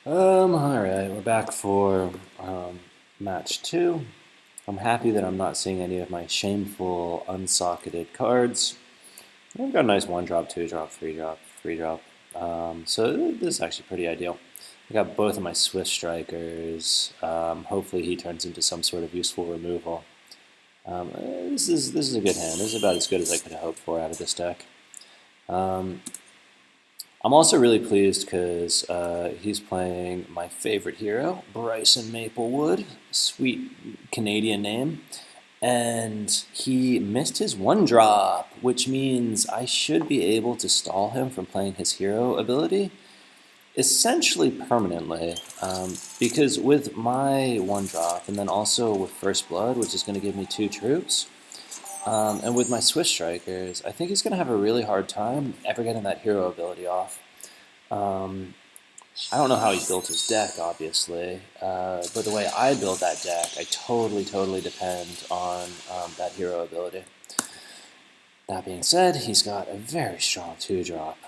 Alright, we're back for match two. I'm happy that I'm not seeing any of my shameful unsocketed cards. I've got a nice one drop, two drop, three drop, three drop. So this is actually pretty ideal. I got both of my Swift strikers. Hopefully he turns into some sort of useful removal. This is a good hand. This is about as good as I could have hoped for out of this deck. I'm also really pleased because he's playing my favorite hero, Bryson Maplewood, sweet Canadian name, and he missed his one drop, which means I should be able to stall him from playing his hero ability, essentially permanently, because with my one drop, and then also with First Blood, which is going to give me two troops, and with my Swiss strikers, I think he's going to have a really hard time ever getting that hero ability off. Um, I don't know how he built his deck, obviously, but the way I build that deck, I totally depend on that hero ability. That being said, he's got a very strong two-drop.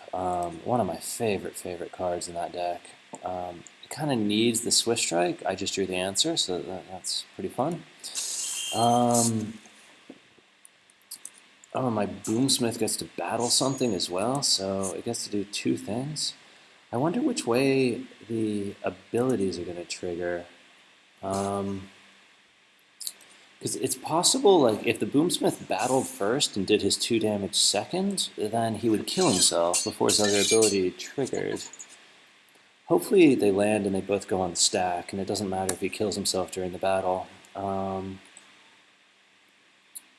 One of my favorite cards in that deck. It kind of needs the Swiss Strike. I just drew the answer, so that's pretty fun. Oh, my Boomsmith gets to battle something as well, so it gets to do two things. I wonder which way the abilities are going to trigger. Because it's possible, like, if the Boomsmith battled first and did his 2 damage second, then he would kill himself before his other ability triggered. Hopefully they land and they both go on the stack, and it doesn't matter if he kills himself during the battle.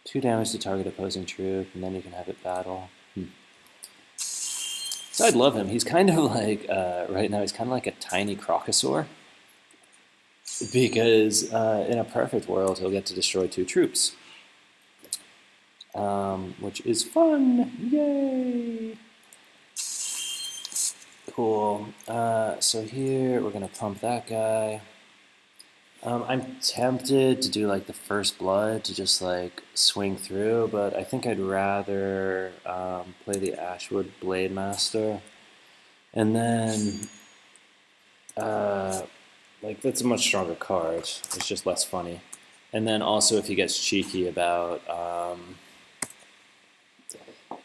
2 damage to target opposing troop, and then you can have it battle. So I'd love him. He's kind of like, right now, he's kind of like a tiny Crocosaur. Because in a perfect world, he'll get to destroy 2 troops. Which is fun. Yay! Cool. So here, we're going to pump that guy. I'm tempted to do like the First Blood to just like swing through, but I think I'd rather play the Ashwood Blade Master. And then, like, that's a much stronger card. It's just less funny. And then also, if he gets cheeky about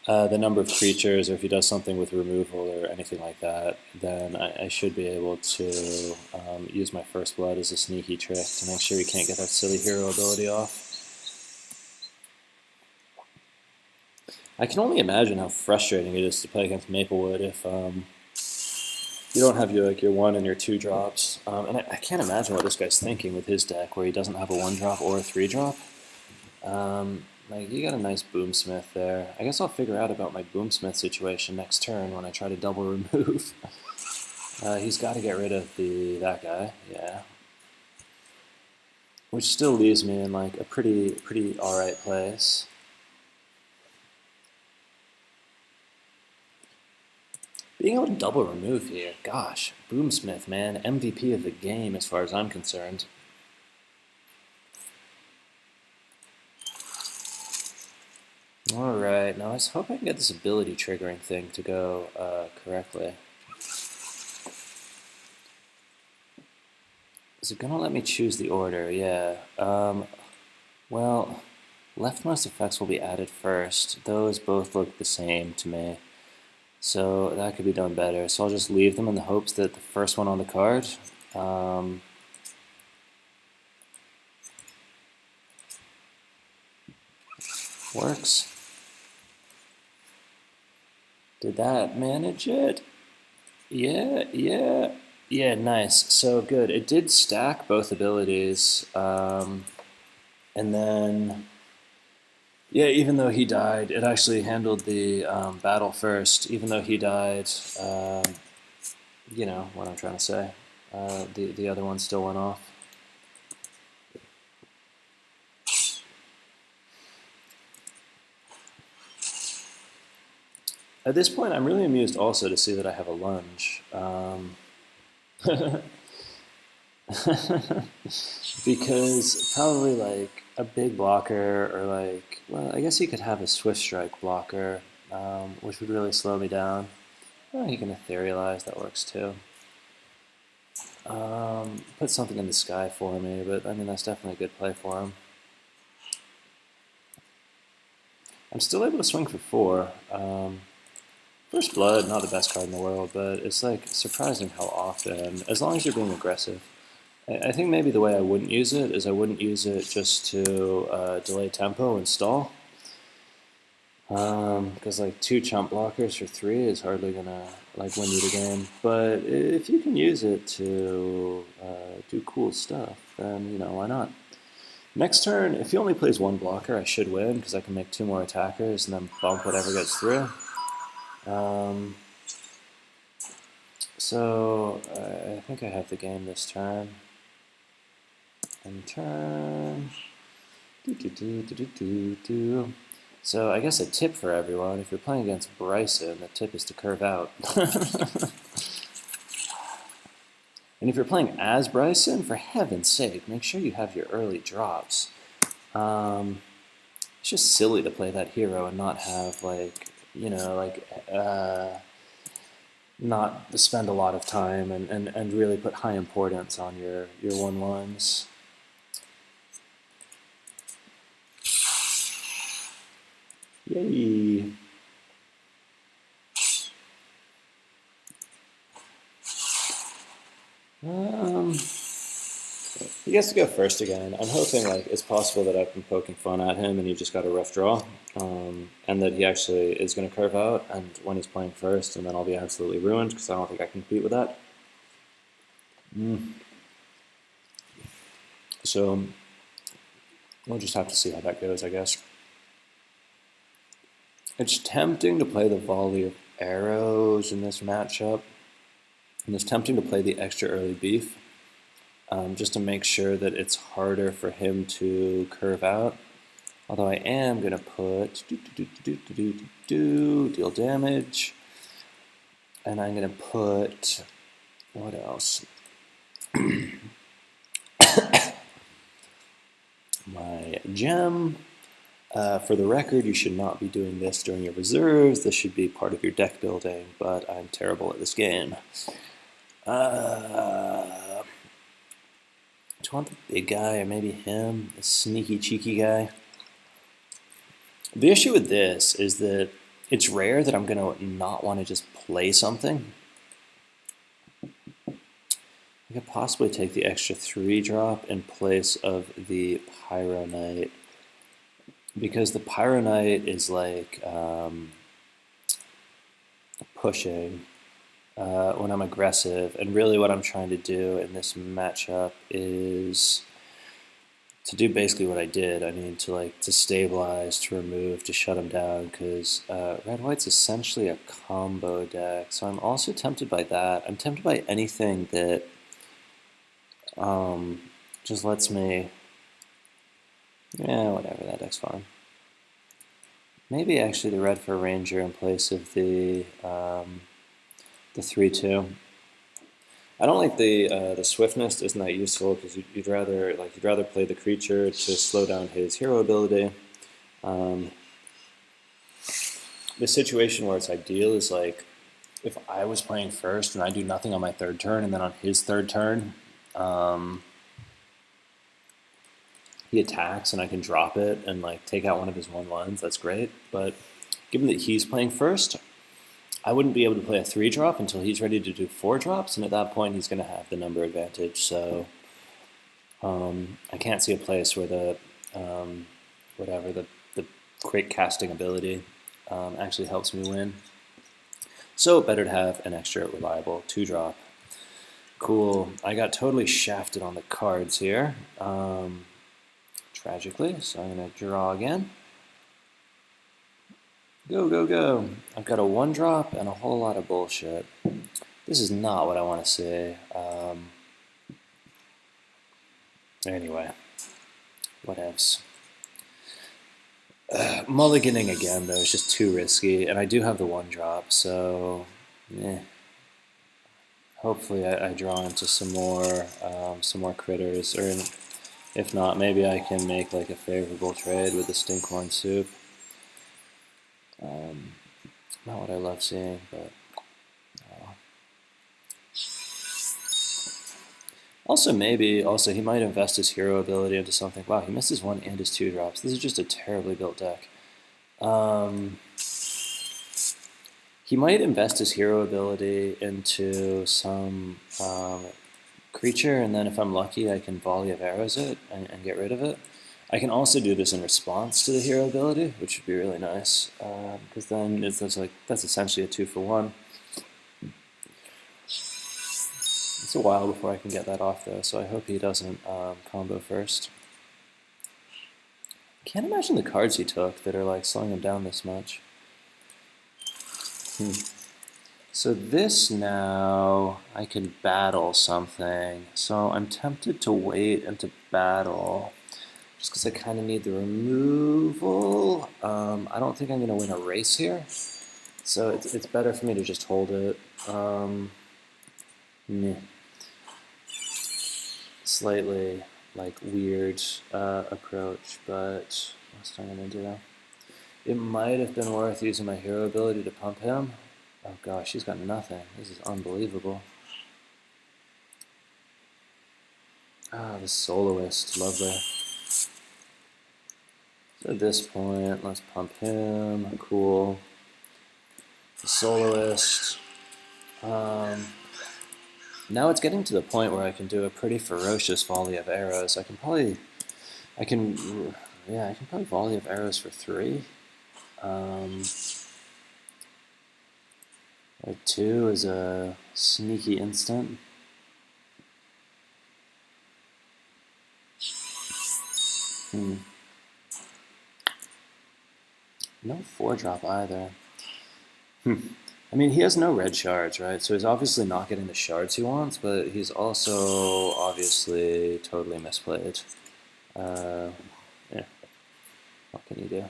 the number of creatures, or if he does something with removal or anything like that, then I should be able to use my First Blood as a sneaky trick to make sure he can't get that silly hero ability off. I can only imagine how frustrating it is to play against Maplewood if you don't have your 1 and your 2 drops. And I can't imagine what this guy's thinking with his deck, where he doesn't have a 1 drop or a 3 drop. Like, you got a nice Boomsmith there. I guess I'll figure out about my Boomsmith situation next turn when I try to double remove. He's got to get rid of that guy, yeah. Which still leaves me in like a pretty alright place. Being able to double remove here, gosh, Boomsmith, man, MVP of the game as far as I'm concerned. Alright, now let's hope I can get this ability triggering thing to go correctly. Is it going to let me choose the order? Yeah. Well, leftmost effects will be added first. Those both look the same to me. So that could be done better. So I'll just leave them in the hopes that the first one on the card works. Did that manage it? Yeah, nice. So good. It did stack both abilities. And then, yeah, even though he died, it actually handled the battle first. Even though he died, you know what I'm trying to say. The other one still went off. At this point, I'm really amused also to see that I have a lunge. Because probably like a big blocker, or like, well, I guess he could have a Swift Strike blocker, which would really slow me down. Well, he can etherealize, that works too. Put something in the sky for me, but I mean, that's definitely a good play for him. I'm still able to swing for 4. First Blood, not the best card in the world, but it's like surprising how often, as long as you're being aggressive. I think maybe the way I wouldn't use it is I wouldn't use it just to delay tempo and stall. Because like 2 chump blockers for 3 is hardly gonna like win you the game. But if you can use it to do cool stuff, then why not? Next turn, if he only plays 1 blocker, I should win because I can make 2 more attackers and then bump whatever gets through. So I think I have the game this turn. And turn. So I guess a tip for everyone: if you're playing against Bryson, the tip is to curve out. And if you're playing as Bryson, for heaven's sake, make sure you have your early drops. It's just silly to play that hero and not have not spend a lot of time and really put high importance on your 1/1s. Yay! He gets to go first again. I'm hoping it's possible that I've been poking fun at him and he just got a rough draw, and that he actually is going to curve out and when he's playing first, and then I'll be absolutely ruined because I don't think I can compete with that. So we'll just have to see how that goes, I guess. It's tempting to play the volley of arrows in this matchup, and it's tempting to play the extra early beef, just to make sure that it's harder for him to curve out. Although I am going to put deal damage, and I'm going to put, what else? My gem. For the record, you should not be doing this during your reserves. This should be part of your deck building, but I'm terrible at this game. Do you want the big guy, or maybe him, the sneaky, cheeky guy? The issue with this is that it's rare that I'm going to not want to just play something. I could possibly take the extra 3 drop in place of the Pyro Knight, because the Pyro Knight is like pushing when I'm aggressive, and really what I'm trying to do in this matchup is to do basically what I did. I mean, to stabilize, to remove, to shut him down, because red-white's essentially a combo deck, so I'm also tempted by that. I'm tempted by anything that just lets me, whatever, that deck's fine. Maybe actually the red for Ranger in place of the 3/2. I don't like the swiftness isn't that useful, because you'd rather play the creature to slow down his hero ability. The situation where it's ideal is if I was playing first and I do nothing on my 3rd turn, and then on his 3rd turn he attacks and I can drop it and take out one of his 1/1s. That's great. But given that he's playing first, I wouldn't be able to play a 3 drop until he's ready to do 4 drops, and at that point he's going to have the number advantage. So I can't see a place where the quick casting ability actually helps me win. So better to have an extra reliable 2 drop. Cool. I got totally shafted on the cards here, tragically. So I'm going to draw again. Go, go, go. I've got a 1 drop and a whole lot of bullshit. This is not what I want to see. Anyway, whatevs. Mulliganing again, though, is just too risky, and I do have the 1 drop, so hopefully I draw into some more critters, or if not, maybe I can make a favorable trade with the Stinkhorn Soup. Not what I love seeing, but Also, maybe, also he might invest his hero ability into something. Wow, he misses one and his 2 drops. This is just a terribly built deck. He might invest his hero ability into some creature, and then if I'm lucky, I can volley of arrows it and get rid of it. I can also do this in response to the hero ability, which would be really nice, because then that's essentially a 2-for-1. It's a while before I can get that off though, so I hope he doesn't combo first. I can't imagine the cards he took that are like slowing him down this much. So this now, I can battle something. So I'm tempted to wait and to battle, just because I kind of need the removal. I don't think I'm going to win a race here, so it's better for me to just hold it. Slightly like weird approach, but what's I'm going to do? It might have been worth using my hero ability to pump him. Oh gosh, he's got nothing. This is unbelievable. Ah, the soloist, lovely. So at this point, let's pump him. Cool. The soloist. Now it's getting to the point where I can do a pretty ferocious volley of arrows. I can probably volley of arrows for 3. Or 2 is a sneaky instant. No 4-drop either. I mean, he has no red shards, right? So he's obviously not getting the shards he wants, but he's also obviously totally misplayed. Yeah. What can you do?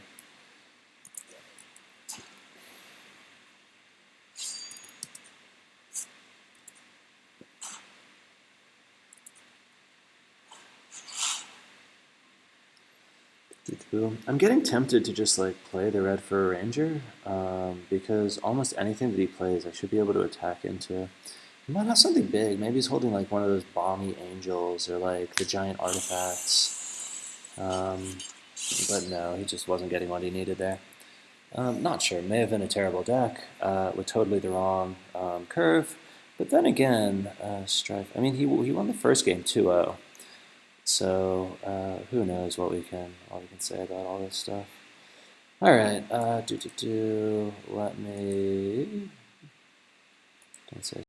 I'm getting tempted to just like play the red for a ranger, because almost anything that he plays I should be able to attack into. He might have something big. Maybe he's holding like one of those bomby angels or like the giant artifacts. But no, he just wasn't getting what he needed there. Not sure. May have been a terrible deck with totally the wrong curve. But then again, Strife. I mean, he won the first game 2-0. So who knows what we can say about all this stuff. All right. Let me. Don't say